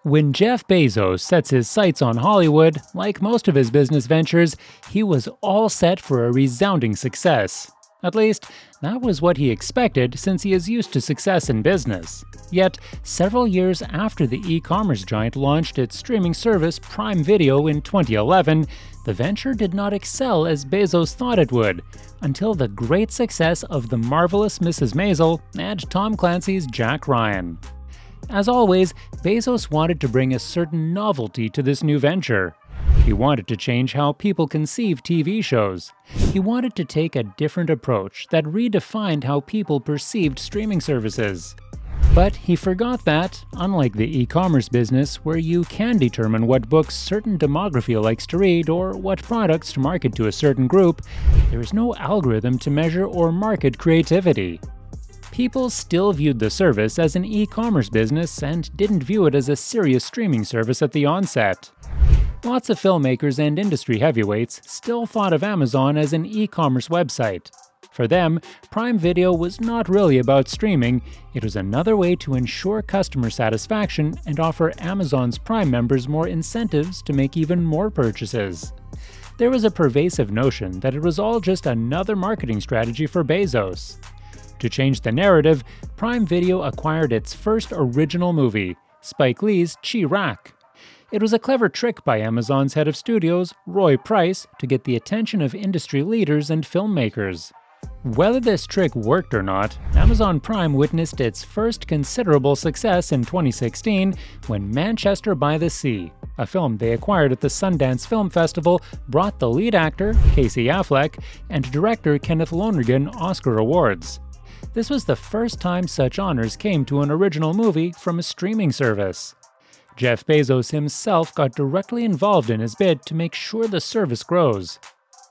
When Jeff Bezos sets his sights on Hollywood, like most of his business ventures, he was all set for a resounding success. At least, that was what he expected since he is used to success in business. Yet, several years after the e-commerce giant launched its streaming service Prime Video in 2011, the venture did not excel as Bezos thought it would, until the great success of The Marvelous Mrs. Maisel and Tom Clancy's Jack Ryan. As always, Bezos wanted to bring a certain novelty to this new venture. He wanted to change how people conceive TV shows. He wanted to take a different approach that redefined how people perceived streaming services. But he forgot that, unlike the e-commerce business where you can determine what books certain demography likes to read or what products to market to a certain group, there is no algorithm to measure or market creativity. People still viewed the service as an e-commerce business and didn't view it as a serious streaming service at the onset. Lots of filmmakers and industry heavyweights still thought of Amazon as an e-commerce website. For them, Prime Video was not really about streaming, it was another way to ensure customer satisfaction and offer Amazon's Prime members more incentives to make even more purchases. There was a pervasive notion that it was all just another marketing strategy for Bezos. To change the narrative, Prime Video acquired its first original movie, Spike Lee's Chi-Raq. It was a clever trick by Amazon's head of studios, Roy Price, to get the attention of industry leaders and filmmakers. Whether this trick worked or not, Amazon Prime witnessed its first considerable success in 2016 when Manchester by the Sea, a film they acquired at the Sundance Film Festival, brought the lead actor, Casey Affleck, and director Kenneth Lonergan Oscar awards. This was the first time such honors came to an original movie from a streaming service. Jeff Bezos himself got directly involved in his bid to make sure the service grows.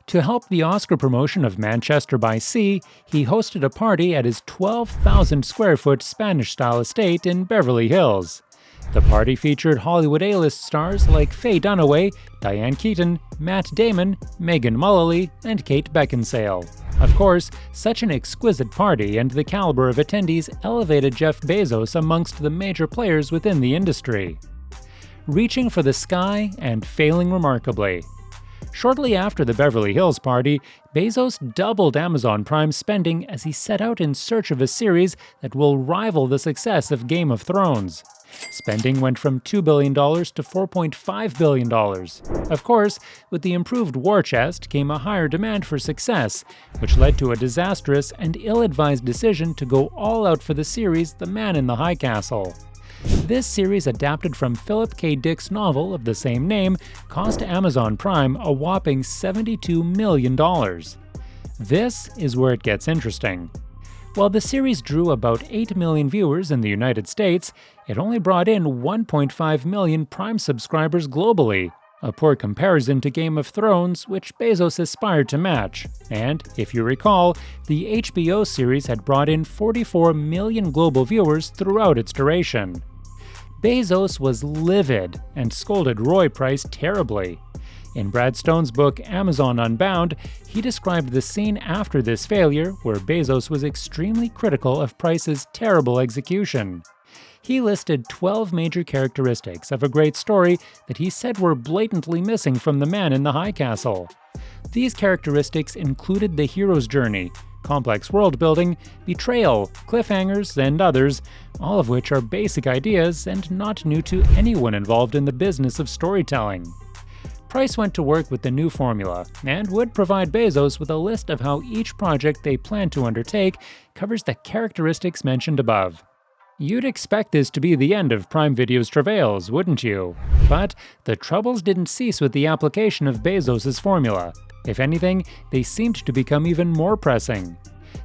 To help the Oscar promotion of Manchester by Sea, he hosted a party at his 12,000 square foot Spanish-style estate in Beverly Hills. The party featured Hollywood A-list stars like Faye Dunaway, Diane Keaton, Matt Damon, Megan Mullally, and Kate Beckinsale. Of course, such an exquisite party and the caliber of attendees elevated Jeff Bezos amongst the major players within the industry. Reaching for the sky and failing remarkably. Shortly after the Beverly Hills party, Bezos doubled Amazon Prime's spending as he set out in search of a series that will rival the success of Game of Thrones. Spending went from $2 billion to $4.5 billion. Of course, with the improved war chest came a higher demand for success, which led to a disastrous and ill-advised decision to go all out for the series The Man in the High Castle. This series, adapted from Philip K. Dick's novel of the same name, cost Amazon Prime a whopping $72 million. This is where it gets interesting. While the series drew about 8 million viewers in the United States, it only brought in 1.5 million Prime subscribers globally, a poor comparison to Game of Thrones, which Bezos aspired to match. And, if you recall, the HBO series had brought in 44 million global viewers throughout its duration. Bezos was livid and scolded Roy Price terribly. In Brad Stone's book Amazon Unbound, he described the scene after this failure where Bezos was extremely critical of Price's terrible execution. He listed 12 major characteristics of a great story that he said were blatantly missing from The Man in the High Castle. These characteristics included the hero's journey, complex world-building, betrayal, cliffhangers, and others, all of which are basic ideas and not new to anyone involved in the business of storytelling. Price went to work with the new formula and would provide Bezos with a list of how each project they plan to undertake covers the characteristics mentioned above. You'd expect this to be the end of Prime Video's travails, wouldn't you? But the troubles didn't cease with the application of Bezos' formula. If anything, they seemed to become even more pressing.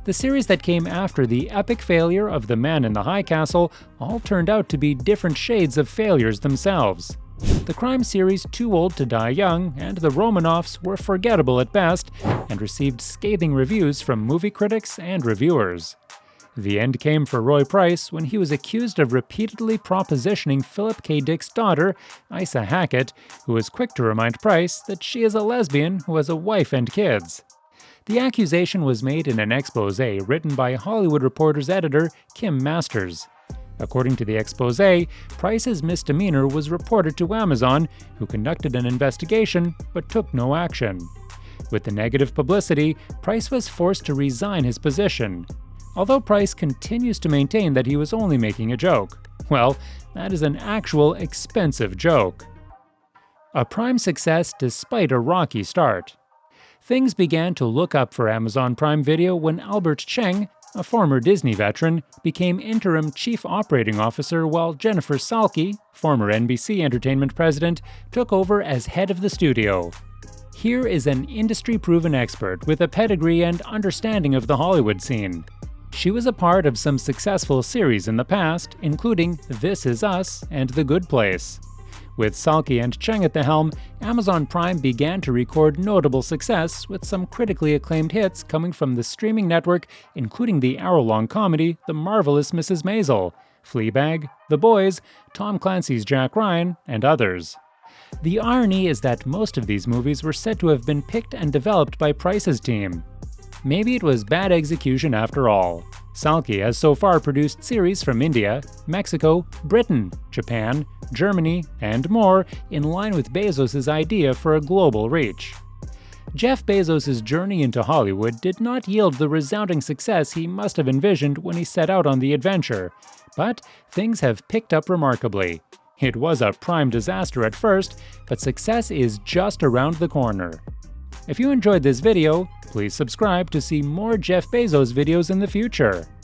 The series that came after the epic failure of The Man in the High Castle all turned out to be different shades of failures themselves. The crime series Too Old to Die Young and The Romanovs were forgettable at best and received scathing reviews from movie critics and reviewers. The end came for Roy Price when he was accused of repeatedly propositioning Philip K. Dick's daughter, Isa Hackett, who was quick to remind Price that she is a lesbian who has a wife and kids. The accusation was made in an exposé written by Hollywood Reporter's editor, Kim Masters. According to the exposé, Price's misdemeanor was reported to Amazon, who conducted an investigation but took no action. With the negative publicity, Price was forced to resign his position. Although Price continues to maintain that he was only making a joke. Well, that is an actual expensive joke. A Prime success despite a rocky start. Things began to look up for Amazon Prime Video when Albert Cheng, a former Disney veteran, became interim chief operating officer while Jennifer Salke, former NBC Entertainment president, took over as head of the studio. Here is an industry-proven expert with a pedigree and understanding of the Hollywood scene. She was a part of some successful series in the past, including This Is Us and The Good Place. With Salke and Cheng at the helm, Amazon Prime began to record notable success with some critically acclaimed hits coming from the streaming network, including the hour-long comedy The Marvelous Mrs. Maisel, Fleabag, The Boys, Tom Clancy's Jack Ryan, and others. The irony is that most of these movies were said to have been picked and developed by Price's team. Maybe it was bad execution after all. Salke has so far produced series from India, Mexico, Britain, Japan, Germany, and more, in line with Bezos' idea for a global reach. Jeff Bezos' journey into Hollywood did not yield the resounding success he must have envisioned when he set out on the adventure, but things have picked up remarkably. It was a prime disaster at first, but success is just around the corner. If you enjoyed this video, please subscribe to see more Jeff Bezos videos in the future.